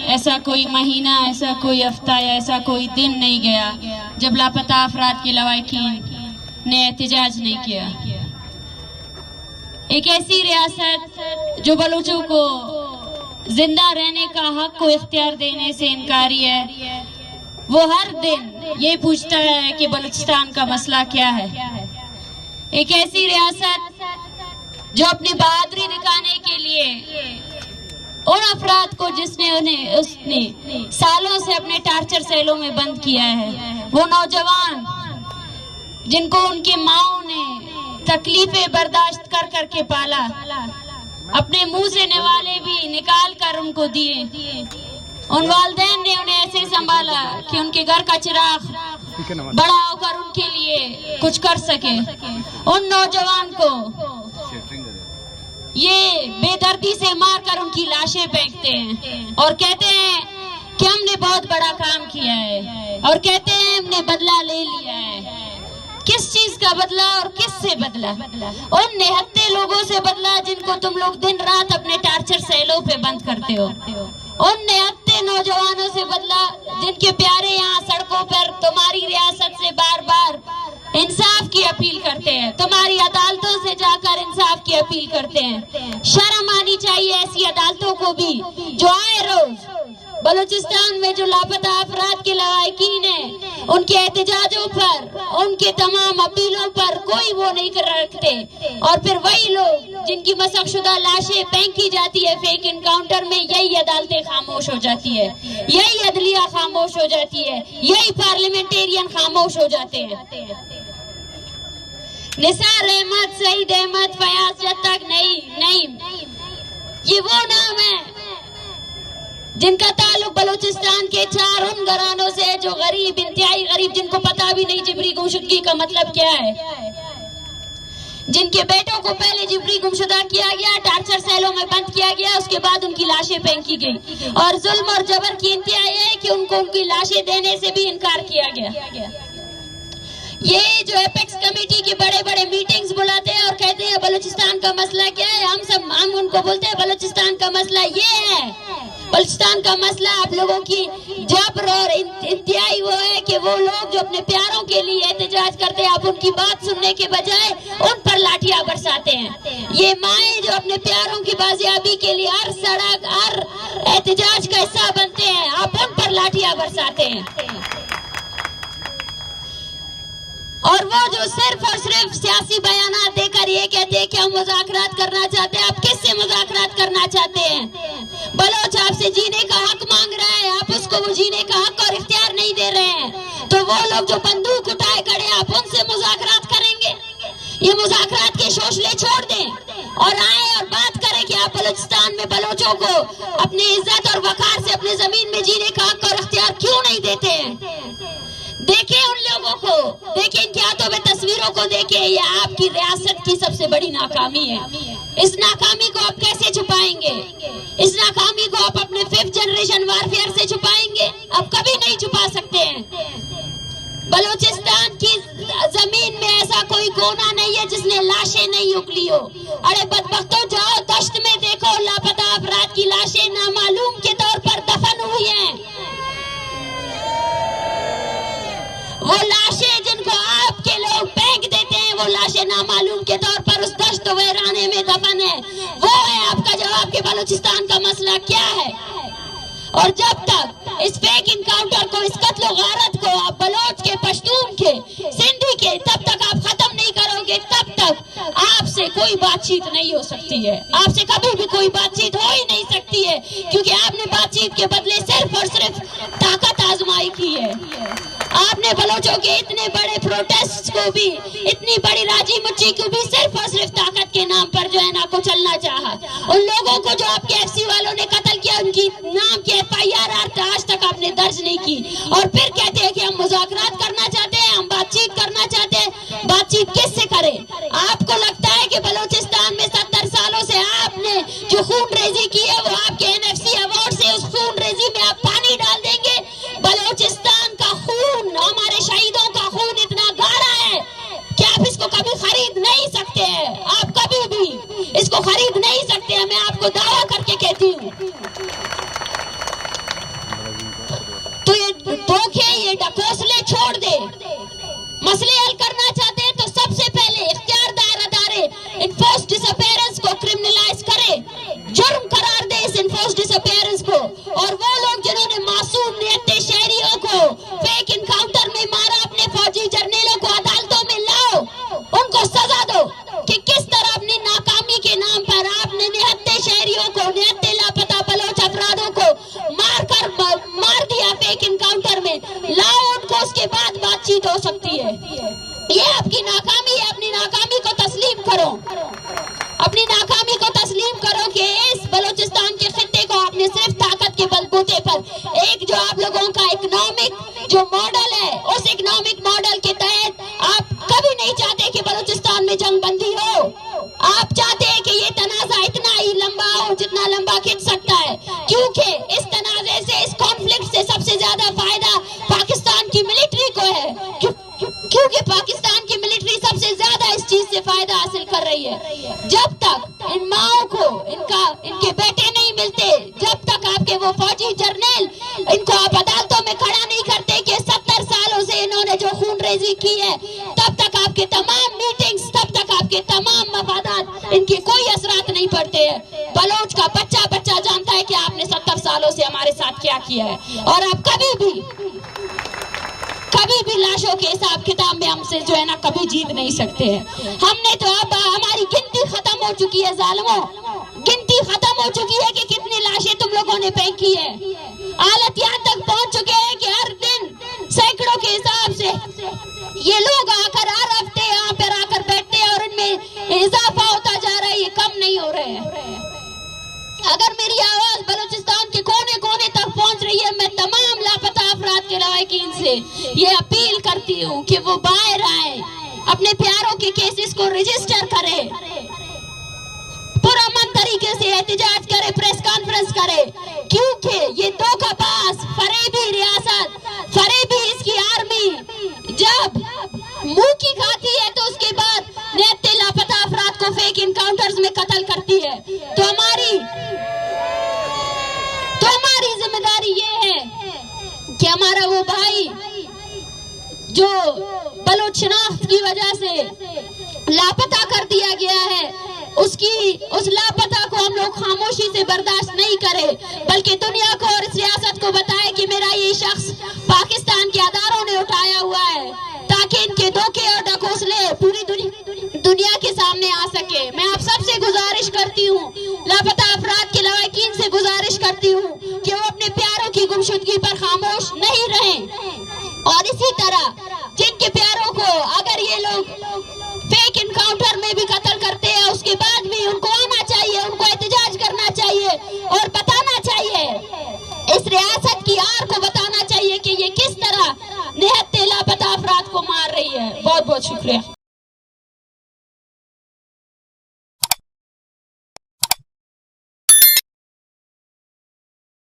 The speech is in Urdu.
ایسا کوئی مہینہ، ایسا کوئی ہفتہ یا ایسا کوئی دن نہیں گیا جب لاپتہ افراد کے لواحقین نے احتجاج نہیں کیا۔ ایک ایسی ریاست جو بلوچوں کو زندہ رہنے کا حق کو اختیار دینے سے انکاری ہے، وہ ہر دن یہ پوچھتا ہے کہ بلوچستان کا مسئلہ کیا ہے۔ ایک ایسی ریاست جو اپنی بہادری دکھانے کے لیے ان افراد کو اس نے سالوں سے اپنے ٹارچر سیلوں میں بند کیا ہے، وہ نوجوان جن کو ان کے ماؤں نے تکلیفیں برداشت کر کر کے پالا، اپنے منہ سے نوالے بھی نکال کر ان کو دیے، ان والدین نے انہیں ایسے سنبھالا کہ ان کے گھر کا چراغ بڑا ہو کر ان کے لیے کچھ کر سکے۔ ان نوجوان کو یہ بے دردی سے مار کر ان کی لاشیں پھینکتے ہیں اور کہتے ہیں کہ ہم نے بہت بڑا کام کیا ہے، اور کہتے ہیں ہم نے بدلہ لے لیا ہے۔ کس چیز کا بدلہ اور کس سے بدلہ؟ ان نہتے لوگوں سے بدلہ جن کو تم لوگ دن رات اپنے ٹارچر سیلوں پہ بند کرتے ہو، ان نہتے نوجوانوں سے بدلہ جن کے پیارے یہاں سڑکوں پر تمہاری ریاست سے بار بار انصاف کی اپیل کرتے ہیں، تمہاری عدالتوں سے جا کر انصاف کی اپیل کرتے ہیں۔ شرم آنی چاہیے ایسی عدالتوں کو بھی جو آئے روز بلوچستان میں جو لاپتہ افراد کے لواحقین ہیں ان کے احتجاجوں پر، ان کے تمام اپیلوں پر کوئی وہ نہیں کر رکھتے، اور پھر وہی لوگ جن کی مسخ شدہ لاشیں پھینکی جاتی ہے فیک انکاؤنٹر میں، یہی عدالتیں خاموش ہو جاتی ہے، یہی عدلیہ خاموش ہو جاتی ہے، یہی پارلیمنٹیرین خاموش ہو جاتے ہیں۔ نثار احمد، سعید احمد، فیاض جد تک نہیں، یہ وہ نام ہے جن کا تعلق بلوچستان کے 4 ان گھرانوں سے جو غریب، انتہائی غریب، جن کو پتہ بھی نہیں جبری گمشدگی کا مطلب کیا ہے، جن کے بیٹوں کو پہلے جبری گمشدہ کیا گیا، ٹارچر سیلوں میں بند کیا گیا، اس کے بعد ان کی لاشیں پھینکی گئی، اور ظلم اور جبر کی انتہا یہ ہے کہ ان کو ان کی لاشیں دینے سے بھی انکار کیا گیا۔ یہ جو ایپیکس کمیٹی کی بڑے بڑے میٹنگز بلاتے ہیں اور کہتے ہیں بلوچستان کا مسئلہ کیا ہے، ہم ان کو بولتے ہیں بلوچستان کا مسئلہ یہ ہے۔ بلوچستان کا مسئلہ آپ لوگوں کی جبر اور انتہائی وہ ہے کہ وہ لوگ جو اپنے پیاروں کے لیے احتجاج کرتے ہیں، آپ ان کی بات سننے کے بجائے ان پر لاٹھیاں برساتے ہیں۔ یہ مائیں جو اپنے پیاروں کی بازیابی کے لیے ہر سڑک، ہر احتجاج کا حصہ بنتے ہیں، آپ ان پر لاٹھیاں برساتے ہیں۔ اور وہ جو صرف اور صرف سیاسی بیانات دے کر یہ کہتے ہیں کہ ہم مذاکرات کرنا چاہتے ہیں، آپ کس سے مذاکرات کرنا چاہتے ہیں؟ بلوچ آپ سے جینے کا حق مانگ رہا ہے، آپ اس کو وہ جینے کا حق اور اختیار نہیں دے رہے ہیں، تو وہ لوگ جو بندوق اٹھائے کھڑے ہیں آپ ان سے مذاکرات کریں گے؟ یہ مذاکرات کے شوشلے چھوڑ دیں اور آئیں اور بات کریں کہ آپ بلوچستان میں بلوچوں کو اپنی عزت اور وقار سے اپنے زمین میں جینے کا حق اور اختیار کیوں نہیں دیتے ہیں؟ دیکھیں ان لوگوں کو، دیکھیں ان کے ہاتھوں میں تصویروں کو، دیکھیں یہ آپ کی ریاست کی سب سے بڑی ناکامی ہے۔ اس ناکامی کو آپ کیسے چھپائیں گے؟ اس ناکامی کو آپ اپنے 5th جنریشن وارفیئر سے چھپائیں گے؟ آپ کبھی نہیں چھپا سکتے ہیں۔ بلوچستان کی زمین میں ایسا کوئی کونا نہیں ہے جس نے لاشیں نہیں اگلی ہو۔ ارے بدبختوں، جاؤ دشت میں دیکھو، لاپتہ افراد کی لاشیں نامعلوم کے طور پر دفن ہوئی ہیں۔ وہ لاشیں جن کو آپ کے لوگ پھینک دیتے ہیں، وہ لاشیں نامعلوم کے طور پر اس دشت ویرانے میں دفن ہے۔ وہ ہے آپ کا جواب کہ بلوچستان کا مسئلہ کیا ہے۔ اور جب تک اس فیک انکاؤنٹر کو، اس قتل و غارت کو آپ بلوچ کے، پشتون کے، سندھی کے، تب تک آپ ختم نہیں کرو گے، تب تک آپ سے کوئی بات چیت نہیں ہو سکتی ہے۔ آپ سے کبھی بھی کوئی بات چیت ہو ہی نہیں سکتی ہے، کیونکہ آپ نے بات چیت کے بدلے صرف اور صرف طاقت آزمائی کی ہے۔ آپ نے بلوچوں کے اتنے بڑے پروٹیسٹ کو بھی، اتنی بڑی راجی مچی کو بھی صرف اور صرف طاقت کے نام پر جو ہے نا کو چلنا چاہا۔ ان لوگوں کو جو آپ کے ایف سی والوں نے قتل کیا، ان کی نام کی FIR آج تک آپ نے درج نہیں کی، اور پھر کہتے ہیں کہ ہم مذاکرات کرنا چاہتے ہیں، ہم بات چیت کرنا چاہتے ہیں۔ بات چیت کس سے کریں؟ آپ کو لگتا ہے کہ بلوچستان میں 70 سالوں سے آپ نے جو خون ریزی کی ہے، وہ آپ کے NFC ایوارڈ سے اس خون ریزی میں آپ پانی ڈال دیں گے؟ بلوچستان کا خون، ہمارے شہیدوں کا خون اتنا گاڑا ہے کہ آپ اس کو کبھی خرید نہیں سکتے ہیں۔ آپ کبھی بھی اس کو خرید نہیں سکتے ہیں، میں آپ کو دعویٰ کر کے کہتی ہوں۔ مسئلے حل کرنا چاہتے ہیں تو سب سے پہلے اختیار دائر ادارے انفورس ڈس اپیئرنس کو کرمنلائز کرے، جرم قرار دے اس انفورس ڈس اپیئرنس کو، اور وہ لوگ جنہوں نے معصوم نہتے شہریوں کو فیک انکاؤنٹر میں مارا، اپنے فوجی جرنیلوں کو عدالتوں میں لاؤ، ان کو سزا دو کہ کس طرح اپنی ناکامی کے نام پر آپ نے نہتے شہریوں کو، نہتے لاپتہ بلوچ افرادوں کو مار دیا فیک انکاؤنٹر میں، لاؤ ان کو، اس کے بعد بات چیت ہو سکتی ہے۔ یہ آپ کی ناکامی ہے، اپنی ناکامی کو تسلیم کرو، اپنی ناکامی کو تسلیم کرو کہ اس بلوچستان کے خطے کو آپ نے صرف طاقت کے بلبوتے پر ایک جو آپ لوگوں کا اکنامک جو ماڈل ہے، اس اکنامک ماڈل کے تحت آپ کبھی نہیں چاہتے کہ بلوچستان میں جنگ بندی ہو، آپ چاہتے ہیں کہ یہ تنازع اتنا ہی لمبا ہو جتنا لمبا کھنچ سکتا ہے، کیونکہ اس تنازع سے، اس کانفلکٹ سے سب سے زیادہ فائدہ پاکستان کی ملٹری کو ہے، کیونکہ پاکستان کی ملٹری سب سے زیادہ اس چیز سے فائدہ حاصل کر رہی ہے۔ جب تک ان ماؤں کو ان کے بیٹے نہیں ملتے، جب تک آپ کے وہ فوجی جرنیل ان کو آپ عدالتوں میں کھڑا نہیں کرتے کہ 70 سالوں سے انہوں نے جو خون ریزی کی ہے، تب تک آپ کے تمام میٹنگز، تب تک آپ کے تمام مفادات، ان کے کوئی اثرات نہیں پڑتے ہیں۔ بلوچ کا بچہ جانتا ہے کہ آپ نے 70 سالوں سے ہمارے ساتھ کیا کیا ہے، اور آپ کبھی بھی لاشوں کے حساب کتاب میں ہم سے جو ہے نا کبھی جیت نہیں سکتے ہیں۔ ہم نے تو اب ہماری گنتی ختم ہو چکی ہے، ظالموں، گنتی ختم ہو چکی ہے کہ کتنی لاشیں تم لوگوں نے پھینکی ہے۔ حالت یہاں تک پہنچ چکے ہیں کہ ہر دن سینکڑوں کے حساب سے یہ لوگ ہر ہفتے یہاں پر آ کر بیٹھتے ہیں، اور ان میں اضافہ ہوتا جا رہا ہے، یہ کم نہیں ہو رہے ہیں۔ اگر میری آواز بلوچستان کے کونے کونے تک پہنچ رہی ہے، میں تمام لاپتہ افراد کے لواحقین سے یہ اپیل کرتی ہوں کہ وہ باہر آئیں، اپنے پیاروں کے کیسز کو رجسٹر کرے، پرامن طریقے سے احتجاج کرے، پریس کانفرنس کرے، کیونکہ یہ دھوکہ باز فریبی ریاست، فریبی اس کی آرمی جب منہ کی کھاتی ہے تو اس کے بعد نہتے لاپتہ افراد کو فیک انکاؤنٹرز میں قتل کرتی ہے۔ تو ہماری ذمہ داری یہ ہے کہ ہمارا وہ بھائی جو بلوچ شناخت کی وجہ سے لاپتہ کر دیا گیا ہے، اس لاپتہ کو ہم لوگ خاموشی سے برداشت نہیں کرے، بلکہ دنیا کو اور اس ریاست کو بتائے کہ میرا یہ شخص پاکستان کے اداروں نے اٹھایا ہوا ہے، تاکہ ان کے دھوکے اور ڈھکوسلے پوری دنیا کے سامنے آ سکے۔ میں آپ سب سے گزارش کرتی ہوں، لاپتہ افراد کے لواحقین سے گزارش کرتی ہوں کہ وہ اپنے پیاروں کی گمشدگی پر خاموش نہیں رہیں، اور اسی طرح جن کے پیاروں کو اگر یہ لوگ فیک انکاؤنٹر میں بھی قتل کرتے ہیں، اس کے بعد بھی ان کو آنا چاہیے، ان کو احتجاج کرنا چاہیے اور بتانا چاہیے، اس ریاست کی آر کو بتانا چاہیے کہ یہ کس طرح نہتے لاپتہ افراد کو مار رہی ہے۔ بہت بہت شکریہ۔